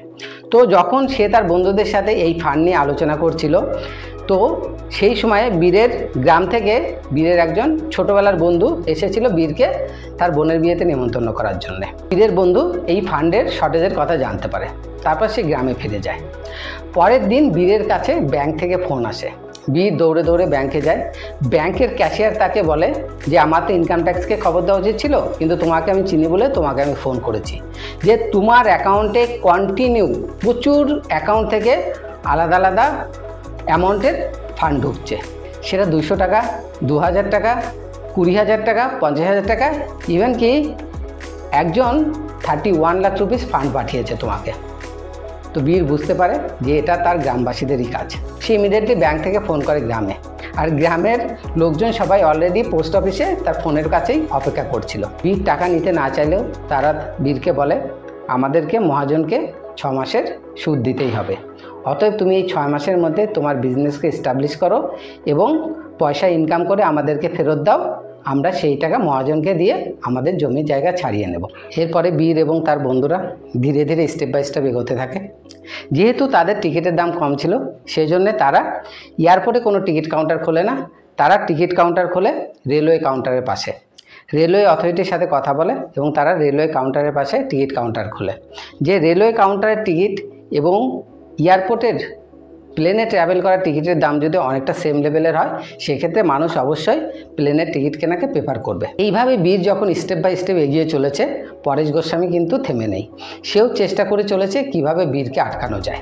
তো যখন সে তার বন্ধুদের সাথে এই ফান্ড নিয়ে আলোচনা করছিল, তো সেই সময়ে বীরের গ্রাম থেকে বীরের একজন ছোটোবেলার বন্ধু এসেছিল বীরকে তার বোনের বিয়েতে নিমন্ত্রণ করার জন্যে। বীরের বন্ধু এই ফান্ডের শর্টেজের কথা জানতে পারে, তারপর সে গ্রামে ফিরে যায়। পরের দিন বীরের কাছে ব্যাংক থেকে ফোন আসে। বীর দৌড়ে দৌড়ে ব্যাংকে যায়। ব্যাংকের ক্যাশিয়ার তাকে বলে যে আমার তো ইনকাম ট্যাক্সকে খবর দেওয়া উচিত ছিল, কিন্তু তোমাকে আমি চিনি বলে তোমাকে আমি ফোন করেছি যে তোমার অ্যাকাউন্টে কন্টিনিউ প্রচুর অ্যাকাউন্ট থেকে আলাদা আলাদা অ্যামাউন্টের ফান্ড ঢুকছে, সেটা 200 টাকা, 2000 টাকা, 20,000 টাকা, 50,000 টাকা, ইভেন কি একজন 31 লাখ রুপিস ফান্ড পাঠিয়েছে তোমাকে। তো বীর বুঝতে পারে যে এটা তার গ্রামবাসীদেরই কাজ। সে ইমিডিয়েটলি ব্যাংক থেকে ফোন করে গ্রামে, আর গ্রামের লোকজন সবাই অলরেডি পোস্ট অফিসে তার ফোনের কাছেই অপেক্ষা করছিল। বীর টাকা নিতে না চাইলেও তারা বীরকে বলে আমাদেরকে মহাজনকে 6 মাসের সুদ দিতেই হবে, অতএব তুমি এই 6 মাসের মধ্যে তোমার বিজনেসকে এস্টাবলিশ করো এবং পয়সা ইনকাম করে আমাদেরকে ফেরত দাও, আমরা সেই টাকা মহাজনকে দিয়ে আমাদের জমি জায়গা ছাড়িয়ে নেব। এরপরে বীর এবং তার বন্ধুরা ধীরে ধীরে স্টেপ বাই স্টেপ এগোতে থাকে। যেহেতু তাদের টিকিটের দাম কম ছিল সেই জন্যে তারা এয়ারপোর্টে কোনো টিকিট কাউন্টার খোলে না, তারা টিকিট কাউন্টার খোলে রেলওয়ে কাউন্টারের পাশে। রেলওয়ে অথরিটির সাথে কথা বলে এবং তারা রেলওয়ে কাউন্টারের পাশে টিকিট কাউন্টার খোলে। যে রেলওয়ে কাউন্টারের টিকিট এবং এয়ারপোর্টের প্লেনে ট্রাভেল করার টিকিটের দাম যদি অনেকটা সেম লেভেলের হয় সেক্ষেত্রে মানুষ অবশ্যই প্লেনের টিকিট কেনাকে প্রেফার করবে। এইভাবে বীর যখন স্টেপ বাই স্টেপ এগিয়ে চলেছে, পরেশ গোস্বামী কিন্তু থেমে নেই, সেও চেষ্টা করে চলেছে কিভাবে বীরকে আটকানো যায়।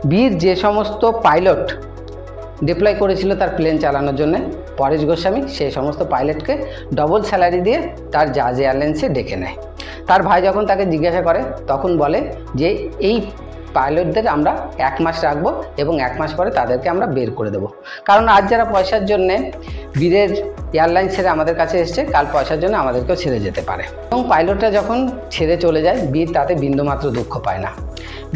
বীর যে সমস্ত পাইলট ডিপ্লয় করেছিল তার প্লেন চালানোর জন্য, পরেশ গোস্বামী সেই সমস্ত পাইলটকে ডবল স্যালারি দিয়ে তার জাজ এয়ারলাইন্সে ডেকে নেয়। তার ভাই যখন তাকে জিজ্ঞাসা করে তখন বলে যে এই পাইলটদের আমরা 1 মাস রাখবো এবং 1 মাস পরে তাদেরকে আমরা বের করে দেব, কারণ আজ যারা পয়সার জন্যে বীরের এয়ারলাইন ছেড়ে আমাদের কাছে এসছে, কাল পয়সার জন্য আমাদেরকেও ছেড়ে যেতে পারে। এবং পাইলটরা যখন ছেড়ে চলে যায় বীর তাতে বিন্দুমাত্র দুঃখ পায় না।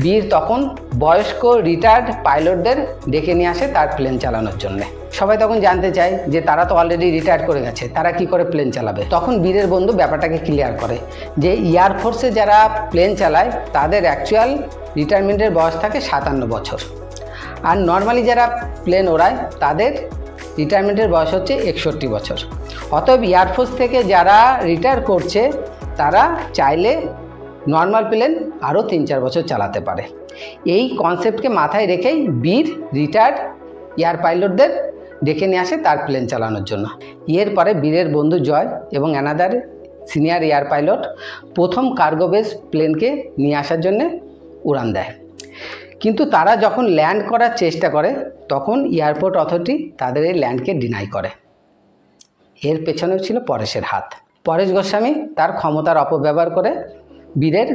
বীর তখন বয়স্ক রিটায়ার্ড পাইলটদের ডেকে নিয়ে আসে তার প্লেন চালানোর জন্যে। সবাই তখন জানতে চায় যে তারা তো অলরেডি রিটায়ার করে গেছে, তারা কি করে প্লেন চালাবে। তখন বীরের বন্ধু ব্যাপারটাকে ক্লিয়ার করে যে এয়ারফোর্সে যারা প্লেন চালায় তাদের অ্যাকচুয়াল রিটায়ারমেন্টের বয়স থাকে 57 বছর, আর নর্মালি যারা প্লেন ওড়ায় তাদের রিটায়ারমেন্টের বয়স হচ্ছে 61 বছর। অতএব এয়ারফোর্স থেকে যারা রিটায়ার করছে তারা চাইলে নর্মাল প্লেন আরও 3-4 বছর চালাতে পারে। এই কনসেপ্টকে মাথায় রেখেই বীর রিটায়ার্ড এয়ার পাইলটদের ডেকে নিয়ে আসে তার প্লেন চালানোর জন্য। এরপরে বীরের বন্ধু জয় এবং অ্যানাদার সিনিয়র এয়ার পাইলট প্রথম কার্গো বেস প্লেনকে নিয়ে আসার জন্যে উড়ান দেয়, কিন্তু তারা যখন ল্যান্ড করার চেষ্টা করে তখন এয়ারপোর্ট অথরিটি তাদের এই ল্যান্ডকে ডিনাই করে। এর পেছনেও ছিল পরেশের হাত। পরেশ গোস্বামী তার ক্ষমতার অপব্যবহার করে বীরের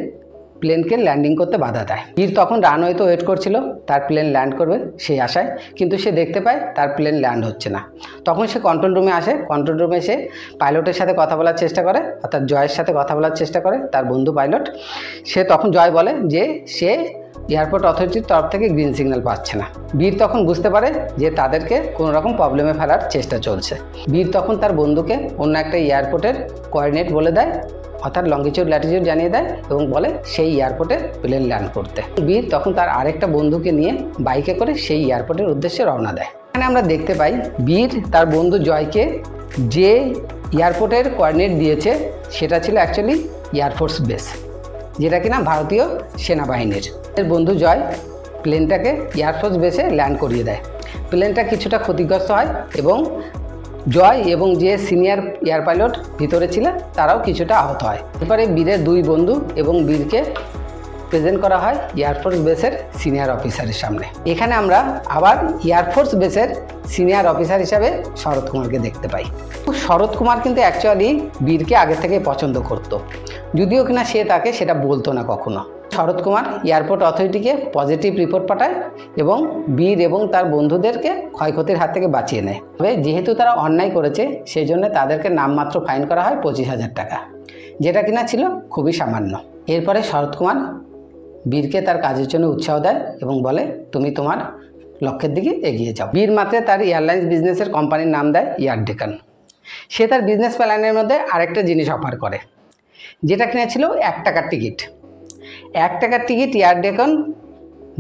প্লেনকে ল্যান্ডিং করতে বাধা দেয়। বীর তখন রানওয়েতে ওয়েট করছিল তার প্লেন ল্যান্ড করবে সেই আশায়, কিন্তু সে দেখতে পায় তার প্লেন ল্যান্ড হচ্ছে না। তখন সে কন্ট্রোল রুমে আসে। কন্ট্রোল রুমে সে পাইলটের সাথে কথা বলার চেষ্টা করে, অর্থাৎ জয়ের সাথে কথা বলার চেষ্টা করে, তার বন্ধু পাইলট। সে তখন জয় বলে যে সে এয়ারপোর্ট অথরিটির তরফ থেকে গ্রিন সিগন্যাল পাচ্ছে না। বীর তখন বুঝতে পারে যে তাদেরকে কোনো রকম প্রবলেমে ফেলার চেষ্টা চলছে। বীর তখন তার বন্ধুকে অন্য একটা এয়ারপোর্টের কোঅর্ডিনেট বলে দেয়, অর্থাৎ লঙ্গিটিউড ল্যাটিটিউড জানিয়ে দেয় এবং বলে সেই এয়ারপোর্টে প্লেন ল্যান্ড করতে। বীর তখন তার আরেকটা বন্ধুকে নিয়ে বাইকে করে সেই এয়ারপোর্টের উদ্দেশ্যে রওনা দেয়। এখানে আমরা দেখতে পাই বীর তার বন্ধু জয়কে যে এয়ারপোর্টের কোঅর্ডিনেট দিয়েছে সেটা ছিল অ্যাকচুয়ালি এয়ারফোর্স বেস, যেটা কিনা ভারতীয় সেনাবাহিনীর। এর বন্ধু জয় প্লেনটাকে এয়ারফোর্স বেসে ল্যান্ড করিয়ে দেয়। প্লেনটা কিছুটা ক্ষতিগ্রস্ত হয় এবং জয় এবং যে সিনিয়র এয়ার পাইলট ভিতরে ছিল তারাও কিছুটা আহত হয়। এরপরে বীরের 2 বন্ধু এবং বীরকে প্রেজেন্ট করা হয় এয়ারফোর্স বেসের সিনিয়র অফিসারের সামনে। এখানে আমরা আবার এয়ারফোর্স বেসের সিনিয়র অফিসার হিসাবে শরৎ কুমারকে দেখতে পাই। শরৎ কুমার কিন্তু অ্যাকচুয়ালি বীরকে আগে থেকে পছন্দ করত, যদিও কিনা সে তাকে সেটা বলতো না কখনো। শরৎ কুমার এয়ারপোর্ট অথরিটিকে পজিটিভ রিপোর্ট পাঠায় এবং বীর এবং তার বন্ধুদেরকে ক্ষয়ক্ষতির হাত থেকে বাঁচিয়ে নেয়। তবে যেহেতু তারা অন্যায় করেছে সেই জন্য তাদেরকে নামমাত্র ফাইন করা হয় 25,000 টাকা, যেটা কিনা ছিল খুবই সামান্য। এরপরে শরৎ কুমার বীরকে তার কাজের জন্য উৎসাহ দেয় এবং বলে তুমি তোমার লক্ষ্যের দিকে এগিয়ে যাও। বীর মাত্রে তার এয়ারলাইন্স বিজনেসের কোম্পানির নাম দেয় এয়ার ডেকান। সে তার বিজনেস প্ল্যানের মধ্যে আরেকটা জিনিস অফার করে, যেটা কিনা ছিল 1 টাকার টিকিট। 1 টাকার টিকিট এয়ার ডেকান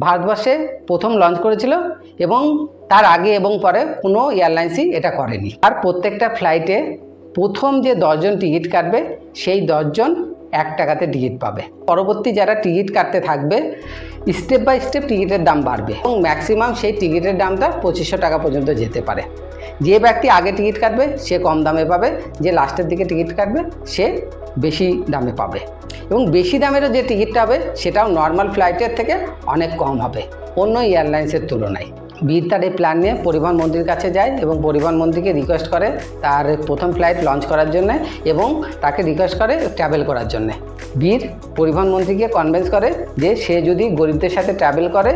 ভারতবর্ষে প্রথম লঞ্চ করেছিল এবং তার আগে এবং পরে কোনো এয়ারলাইন্সই এটা করেনি। আর প্রত্যেকটা ফ্লাইটে প্রথম যে 10 জন টিকিট কাটবে সেই 10 জন 1 টাকাতে টিকিট পাবে। পরবর্তী যারা টিকিট কাটতে থাকবে স্টেপ বাই স্টেপ টিকিটের দাম বাড়বে এবং ম্যাক্সিমাম সেই টিকিটের দামটা 2500 টাকা পর্যন্ত যেতে পারে। যে ব্যক্তি আগে টিকিট কাটবে সে কম দামে পাবে, যে লাস্টের দিকে টিকিট কাটবে সে বেশি দামে পাবে এবং বেশি দামেরও যে টিকিটটা হবে সেটাও নর্মাল ফ্লাইটের থেকে অনেক কম হবে অন্য এয়ারলাইন্সের তুলনায়। বীর তার এই প্ল্যান নিয়ে পরিবহন মন্ত্রীর কাছে যায় এবং পরিবহন মন্ত্রীকে রিকোয়েস্ট করে তার প্রথম ফ্লাইট লঞ্চ করার জন্য এবং তাকে রিকোয়েস্ট করে ট্রাভেল করার জন্য। বীর পরিবহন মন্ত্রীকে কনভিন্স করে যে সে যদি গরিবদের সাথে ট্রাভেল করে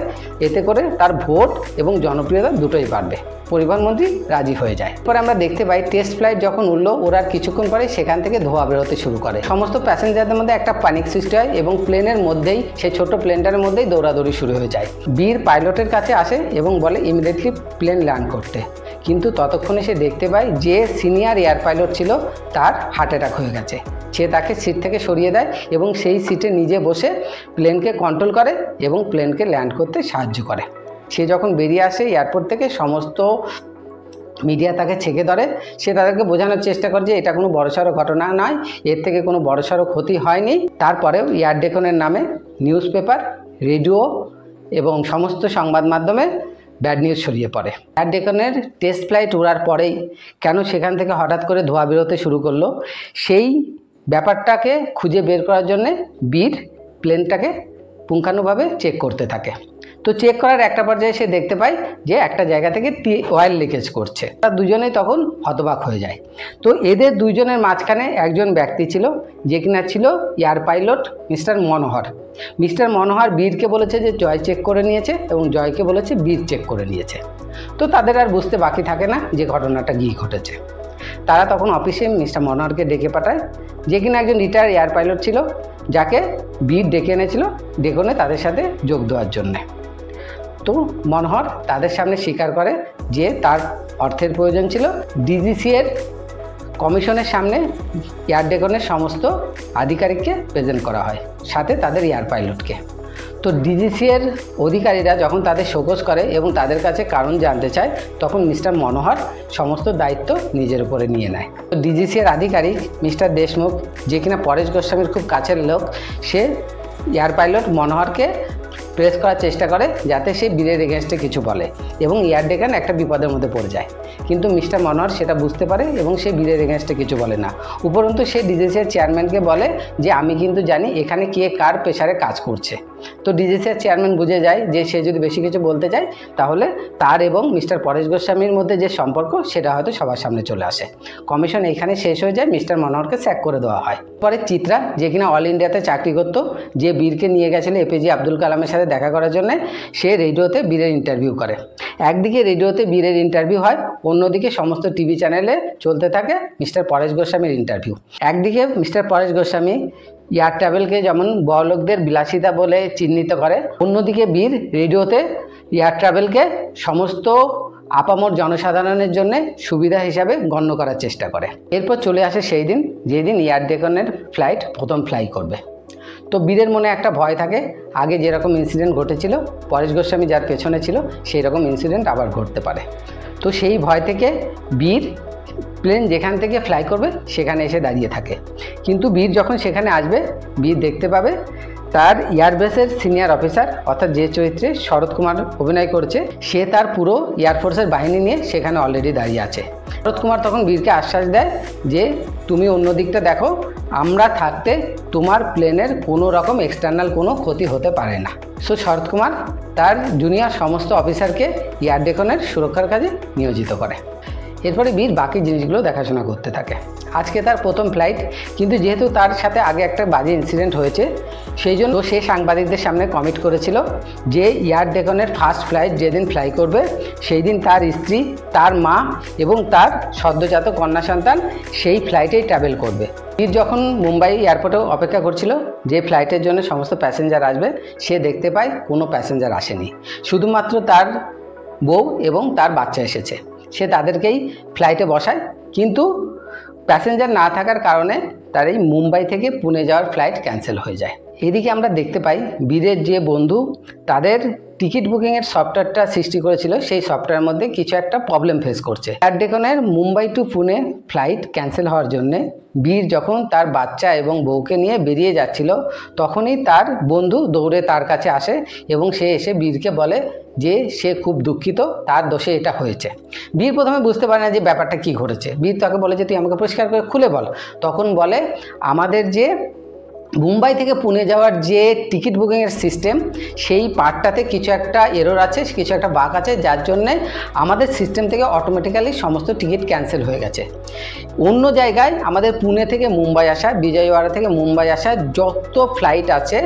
এতে করে তার ভোট এবং জনপ্রিয়তা দুটোই বাড়বে। পরিবহন মন্ত্রী রাজি হয়ে যায়। পরে আমরা দেখতে পাই টেস্ট ফ্লাইট যখন উঠল ওরা কিছুক্ষণ পরে সেখান থেকে ধোঁয়া বেরোতে শুরু করে। সমস্ত প্যাসেঞ্জারদের মধ্যে একটা প্যানিক সৃষ্টি হয় এবং প্লেনের মধ্যেই সেই ছোট্ট প্লেনটার মধ্যেই দৌড়াদৌড়ি শুরু হয়ে যায়। বীর পাইলটের কাছে আসে এবং বলে ইমিডিয়েটলি প্লেন ল্যান্ড করতে, কিন্তু ততক্ষণে সে দেখতে পায় যে সিনিয়র এয়ার পাইলট ছিল তার হার্ট অ্যাটাক হয়ে গেছে। সে তাকে সিট থেকে সরিয়ে দেয় এবং সেই সিটে নিজে বসে প্লেনকে কন্ট্রোল করে এবং প্লেনকে ল্যান্ড করতে সাহায্য করে। সে যখন বেরিয়ে আসে এয়ারপোর্ট থেকে সমস্ত মিডিয়া তাকে ছেঁকে ধরে। সে তাদেরকে বোঝানোর চেষ্টা করে যে এটা কোনো বড়সড় ঘটনা নয়, এর থেকে কোনো বড়সড় ক্ষতি হয়নি। তারপরেও এয়ার ডেকানের নামে নিউজ পেপার, রেডিও এবং সমস্ত সংবাদ মাধ্যমে ব্যাড নিউজ ছড়িয়ে পড়ে। এয়ার ডেকানের টেস্ট ফ্লাইট উড়ার পরেই কেন সেখান থেকে হঠাৎ করে ধোঁয়া বেরোতে শুরু করলো সেই ব্যাপারটাকে খুঁজে বের করার জন্যে বীর প্লেনটাকে পুঙ্খানুভাবে চেক করতে থাকে। তো চেক করার একটা পর্যায়ে সে দেখতে পায় যে একটা জায়গা থেকে অয়েল লিকেজ করছে। তারা দুজনেই তখন হতবাক হয়ে যায়। তো এদের দুইজনের মাঝখানে একজন ব্যক্তি ছিল যে কিনা ছিল এয়ার পাইলট মিস্টার মনোহর। মিস্টার মনোহর বীরকে বলেছে যে জয় চেক করে নিয়েছে এবং জয়কে বলেছে বীর চেক করে নিয়েছে। তো তাদের আর বুঝতে বাকি থাকে না যে ঘটনাটা কী ঘটেছে। তারা তখন অফিসে মিস্টার মনোহরকে ডেকে পাঠায়, যে কিনা একজন রিটায়ার এয়ার পাইলট ছিল, যাকে বীর ডেকে এনেছিল ডেকে তাদের সাথে যোগ দেওয়ার জন্যে। তো মনোহর তাদের সামনে স্বীকার করে যে তার অর্থের প্রয়োজন ছিল। ডিজিসি এর কমিশনের সামনে এয়ার ডেকনের সমস্ত আধিকারিককে প্রেজেন্ট করা হয়, সাথে তাদের এয়ার পাইলটকে। তো ডিজিসি এর অধিকারীরা যখন তাদের শোকজ করে এবং তাদের কাছে কারণ জানতে চায়, তখন মিস্টার মনোহর সমস্ত দায়িত্ব নিজের উপরে নিয়ে নেয়। তো ডিজিসি এর আধিকারিক মিস্টার দেশমুখ, যে কিনা পরেশ গোস্বামীর খুব কাছের লোক, সে এয়ার পাইলট মনোহরকে প্রেস করার চেষ্টা করে যাতে সে বীরের এগেনস্টে কিছু বলে এবং এয়ার ডেকান একটা বিপদের মধ্যে পড়ে যায়। কিন্তু মিস্টার মনোহর সেটা বুঝতে পারে এবং সে বীরের এগেনস্টে কিছু বলে না। উপরন্তু সে ডিজিসির চেয়ারম্যানকে বলে যে আমি কিন্তু জানি এখানে কে কার প্রেসারে কাজ করছে। তো ডিজিসির চেয়ারম্যান বুঝে যায় যে সে যদি বেশি কিছু বলতে চায় তাহলে তার এবং মিস্টার পরেশ গোস্বামীর মধ্যে যে সম্পর্ক সেটা হয়তো সবার সামনে চলে আসে। কমিশন এখানে শেষ হয়ে যায়, মিস্টার মনোহরকে স্যাক করে দেওয়া হয়। পরে চিত্রা, যে কিনা অল ইন্ডিয়াতে চাকরি করতো, যে বীরকে নিয়ে গেছিল এপিজে আব্দুল কালামের সাথে দেখা করার জন্য, সে রেডিওতে বীরের ইন্টারভিউ করে। একদিকে রেডিওতে বীরের ইন্টারভিউ হয়, অন্যদিকে সমস্ত টিভি চ্যানেলে চলতে থাকে মিস্টার পরেশ গোস্বামীর ইন্টারভিউ। একদিকে মিস্টার পরেশ গোস্বামী এয়ার ট্রাভেলকে যেমন বড়লোকদের বিলাসিতা বলে চিহ্নিত করে, অন্যদিকে বীর রেডিওতে এয়ার ট্রাভেলকে সমস্ত আপামর জনসাধারণের জন্য সুবিধা হিসাবে গণ্য করার চেষ্টা করে। এরপর চলে আসে সেই দিন যেদিন এয়ার ডেকনের ফ্লাইট প্রথম ফ্লাই করবে। তো বীরের মনে একটা ভয় থাকে, আগে যেরকম ইনসিডেন্ট ঘটেছিল, পরেশ গোস্বামী যার পেছনে ছিল সেই রকম ইনসিডেন্ট আবার ঘটতে পারে। তো সেই ভয় থেকে বীর প্লেন যেখান থেকে ফ্লাই করবে সেখানে এসে দাঁড়িয়ে থাকে। কিন্তু বীর যখন সেখানে আসবে, বীর দেখতে পাবে তার এয়ারবেসের সিনিয়র অফিসার, অর্থাৎ যে চরিত্রে শরৎ কুমার অভিনয় করছে, সে তার পুরো এয়ারফোর্সের বাহিনী নিয়ে সেখানে অলরেডি দাঁড়িয়ে আছে। শরৎ কুমার তখন বীরকে আশ্বাস দেয় যে তুমি অন্য দিকটা দেখো, আমরা থাকতে তোমার প্লেনের কোনো রকম এক্সটার্নাল কোনো ক্ষতি হতে পারে না। সো শরৎ কুমার তার জুনিয়র সমস্ত অফিসারকে এয়ার ডেকনের সুরক্ষার কাজে নিয়োজিত করে। এরপরে বীর বাকি জিনিসগুলো দেখাশোনা করতে থাকে। আজকে তার প্রথম ফ্লাইট, কিন্তু যেহেতু তার সাথে আগে একটা বাজে ইনসিডেন্ট হয়েছে, সেই জন্য সে সাংবাদিকদের সামনে কমিট করেছিল যে এয়ার ডেকনের ফার্স্ট ফ্লাইট যেদিন ফ্লাই করবে সেই দিন তার স্ত্রী, তার মা এবং তার সদ্যজাত কন্যা সন্তান সেই ফ্লাইটেই ট্রাভেল করবে। বীর যখন মুম্বাই এয়ারপোর্টেও অপেক্ষা করছিল যে ফ্লাইটের জন্য সমস্ত প্যাসেঞ্জার আসবে, সে দেখতে পায় কোনো প্যাসেঞ্জার আসেনি, শুধুমাত্র তার বউ এবং তার বাচ্চা এসেছে। সে তাদেরকেই ফ্লাইটে বসায়, কিন্তু প্যাসেঞ্জার না থাকার কারণে তার এই মুম্বাই থেকে পুনে যাওয়ার ফ্লাইট ক্যান্সেল হয়ে যায়। এদিকে আমরা দেখতে পাই বীরের যে বন্ধু তাদের টিকিট বুকিংয়ের সফটওয়্যারটা সৃষ্টি করেছিল, সেই সফটওয়্যারের মধ্যে কিছু একটা প্রবলেম ফেস করছে। এয়ার ডেকনের Mumbai to Pune flight cancel হওয়ার জন্যে বীর যখন তার বাচ্চা এবং বউকে নিয়ে বেরিয়ে যাচ্ছিল, তখনই তার বন্ধু দৌড়ে তার কাছে আসে এবং সে এসে বীরকে বলে যে সে খুব দুঃখিত, তার দোষে এটা হয়েছে। বীর প্রথমে বুঝতে পারে না যে ব্যাপারটা কী ঘটেছে। বীর তাকে বলে যে তুই আমাকে পরিষ্কার করে খুলে বল। তখন বলে আমাদের যে মুম্বাই থেকে পুনে যাওয়ার যে টিকিট বুকিংয়ের সিস্টেম, সেই পার্টটাতে কিছু একটা এরর আছে, কিছু একটা বাগ আছে, যার জন্যে আমাদের সিস্টেম থেকে অটোমেটিক্যালি সমস্ত টিকিট ক্যান্সেল হয়ে গেছে। অন্য জায়গায় আমাদের পুনে থেকে মুম্বাই আসা, বিজয়ওয়াড়া থেকে মুম্বাই আসা যত ফ্লাইট আছে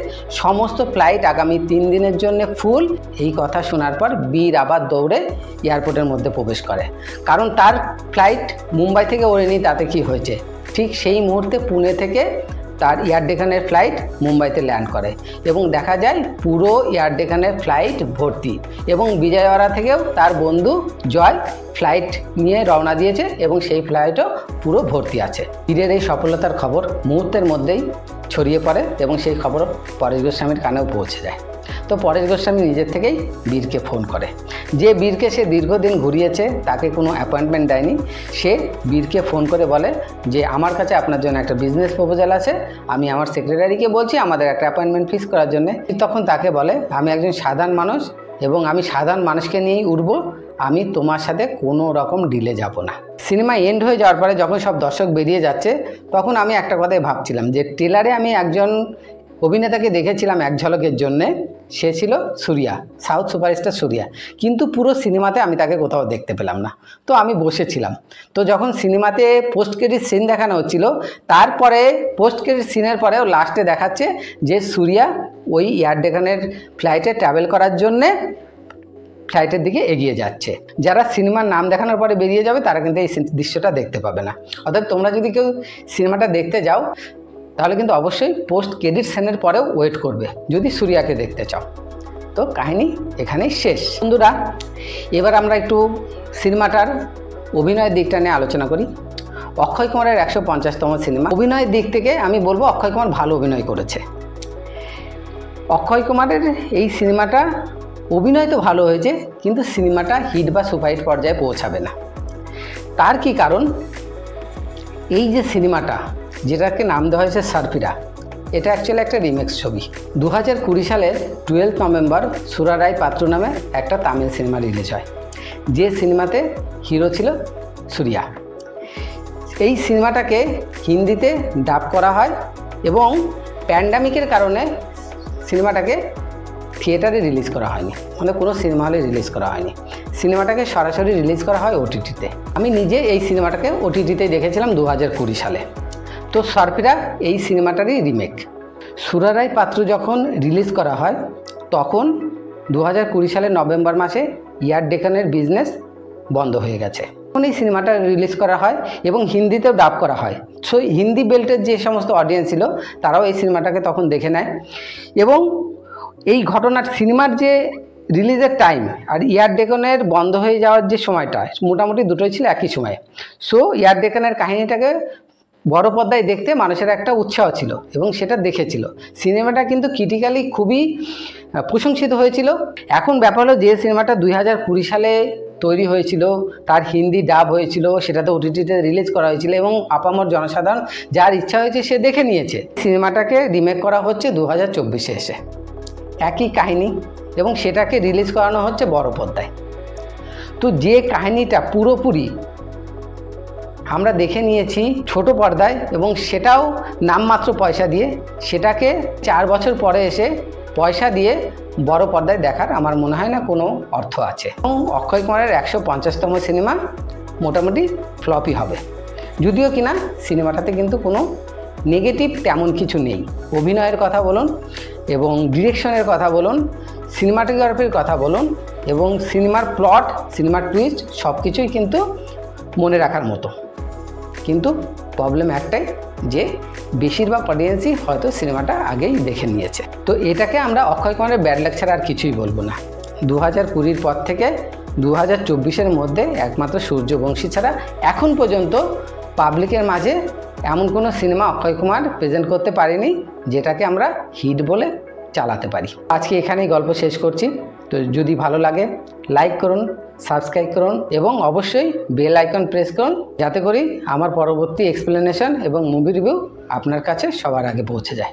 সমস্ত ফ্লাইট আগামী 3 দিনের জন্য ফুল। এই কথা শোনার পর বীর আবার দৌড়ে এয়ারপোর্টের মধ্যে প্রবেশ করে, কারণ তার ফ্লাইট মুম্বাই থেকে ওড়েনি, তাতে কি হয়েছে। ঠিক সেই মুহূর্তে পুনে থেকে তার এয়ার ডেকানের ফ্লাইট মুম্বাইতে ল্যান্ড করে এবং দেখা যায় পুরো এয়ার ডেকানের ফ্লাইট ভর্তি, এবং বিজয়ওয়াড়া থেকেও তার বন্ধু জয় ফ্লাইট নিয়ে রওনা দিয়েছে এবং সেই ফ্লাইটও পুরো ভর্তি আছে। বীরের এই সফলতার খবর মুহূর্তের মধ্যেই ছড়িয়ে পড়ে এবং সেই খবর পরেশ গোস্বামীর কানেও পৌঁছে যায়। তো পরেশ গোস্বামী নিজের থেকেই বীরকে ফোন করে। যে বীরকে সে দীর্ঘদিন ঘুরিয়েছে, তাকে কোনো অ্যাপয়েন্টমেন্ট দেয়নি, সে বীরকে ফোন করে বলে যে আমার কাছে আপনার জন্য একটা বিজনেস প্রপোজাল আছে, আমি আমার সেক্রেটারিকে বলছি আমাদের একটা অ্যাপয়েন্টমেন্ট ফিক্স করার জন্য। তখন তাকে বলে আমি একজন সাধারণ মানুষ এবং আমি সাধারণ মানুষকে নিয়েই উঠবো, আমি তোমার সাথে কোনো রকম ডিলে যাব না। সিনেমা এন্ড হয়ে যাওয়ার পরে যখন সব দর্শক বেরিয়ে যাচ্ছে, তখন আমি একটা কথাই ভাবছিলাম যে ট্রেলারে আমি একজন অভিনেতাকে দেখেছিলাম এক ঝলকের জন্যে, সে ছিল সূর্যা, সাউথ সুপারস্টার সূর্যা। কিন্তু পুরো সিনেমাতে আমি তাকে কোথাও দেখতে পেলাম না। তো আমি বসেছিলাম, তো যখন সিনেমাতে পোস্ট ক্রেডিট সিন দেখানো হচ্ছিল, তারপরে পোস্ট ক্রেডিট সিনের পরেও লাস্টে দেখাচ্ছে যে সূর্যা ওই এয়ার ডেকানের ফ্লাইটে ট্রাভেল করার জন্যে ফ্লাইটের দিকে এগিয়ে যাচ্ছে। যারা সিনেমার নাম দেখানোর পরে বেরিয়ে যাবে তারা কিন্তু এই দৃশ্যটা দেখতে পাবে না। অর্থাৎ তোমরা যদি কেউ সিনেমাটা দেখতে যাও তাহলে কিন্তু অবশ্যই পোস্ট ক্রেডিট সিনের পরেও ওয়েট করবে যদি সূর্যাকে দেখতে চাও। তো কাহিনী এখানেই শেষ। বন্ধুরা, এবার আমরা একটু সিনেমাটার অভিনয়ের দিকটা নিয়ে আলোচনা করি। অক্ষয় কুমারের 150তম সিনেমা। অভিনয়ের দিক থেকে আমি বলবো অক্ষয় কুমার ভালো অভিনয় করেছে। অক্ষয় কুমারের এই সিনেমাটা অভিনয় তো ভালো হয়েছে, কিন্তু সিনেমাটা হিট বা সুপারহিট পর্যায়ে পৌঁছাবে না। তার কি কারণ? এই যে সিনেমাটা, যেটাকে নাম দেওয়া হয়েছে সারফিরা, এটা অ্যাকচুয়ালি একটা রিমেক্স ছবি। 2020 সালের 12 নভেম্বর সুরারাই পাত্র নামে একটা তামিল সিনেমা রিলিজ হয়, যে সিনেমাতে হিরো ছিল সূর্যা। এই সিনেমাটাকে হিন্দিতে ডাব করা হয় এবং প্যান্ডামিকের কারণে সিনেমাটাকে থিয়েটারে রিলিজ করা হয়নি, মানে কোনো সিনেমা হলে রিলিজ করা হয়নি। সিনেমাটাকে সরাসরি রিলিজ করা হয় ওটিটিতে। আমি নিজে এই সিনেমাটাকে ওটিটিতেই দেখেছিলাম 2020 সালে। তো সারফিরা এই সিনেমাটারই রিমেক। সুরারাই পাত্র যখন রিলিজ করা হয় তখন 2020 সালের নভেম্বর মাসে এয়ার ডেকানের বিজনেস বন্ধ হয়ে গেছে। তখন এই সিনেমাটা রিলিজ করা হয় এবং হিন্দিতেও ডাব করা হয়। সো হিন্দি বেল্টের যে সমস্ত অডিয়েন্স ছিল তারাও এই সিনেমাটাকে তখন দেখে নেয় এবং এই ঘটনার সিনেমার যে রিলিজের টাইম আর এয়ার ডেকানের বন্ধ হয়ে যাওয়ার যে সময়টা মোটামুটি দুটোই ছিল একই সময়ে। সো এয়ার ডেকানের কাহিনীটাকে বড় পর্দায় দেখতে মানুষের একটা উৎসাহ ছিল এবং সেটা দেখেছিল। সিনেমাটা কিন্তু ক্রিটিক্যালি খুবই প্রশংসিত হয়েছিল। এখন ব্যাপার হলো, যে সিনেমাটা 2020 সালে তৈরি হয়েছিল, তার হিন্দি ডাব হয়েছিল, সেটাতে ওটিটিতে রিলিজ করা হয়েছিল এবং আপামর জনসাধারণ যার ইচ্ছা হয়েছে সে দেখে নিয়েছে। সিনেমাটাকে রিমেক করা হচ্ছে 2024-এ এসে, একই কাহিনী, এবং সেটাকে রিলিজ করানো হচ্ছে বড় পর্দায়। তো যে কাহিনীটা পুরোপুরি আমরা দেখে নিয়েছি ছোট পর্দায় এবং সেটাও নামমাত্র পয়সা দিয়ে, সেটাকে 4 বছর পরে এসে পয়সা দিয়ে বড় পর্দায় দেখার আমার মনে হয় না কোনো অর্থ আছে। এবং অক্ষয় কুমারের 150তম সিনেমা মোটামুটি ফ্লপই হবে, যদিও কিনা সিনেমাটাতে কিন্তু কোনো নেগেটিভ তেমন কিছু নেই। অভিনয়ের কথা বলুন এবং ডিরেকশনের কথা বলুন, সিনেমাটোগ্রাফির কথা বলুন এবং সিনেমার প্লট, সিনেমার টুইস্ট সব কিছুই কিন্তু মনে রাখার মতো। কিন্তু প্রবলেম একটাই যে বেশিরভাগ অডিয়েন্সই হয়তো সিনেমাটা আগেই দেখে নিয়েছে। তো এটাকে আমরা অক্ষয় কুমারের ব্যাড লাক ছাড়া আর কিছুই বলবো না। 2020 পর থেকে 2024-এর মধ্যে একমাত্র সূর্যবংশী ছাড়া এখন পর্যন্ত পাবলিকের মাঝে এমন কোনো সিনেমা অক্ষয় কুমার প্রেজেন্ট করতে পারেনি যেটাকে আমরা হিট বলে চালাতে পারি। আজকে এখানেই গল্প শেষ করছি। তো যদি ভালো লাগে লাইক করুন, সাবস্ক্রাইব করুন এবং অবশ্যই বেল আইকন প্রেস করুন, যাতে করে আমার পরবর্তী এক্সপ্লেনেশন এবং মুভি রিভিউ আপনার কাছে সবার আগে পৌঁছে যায়।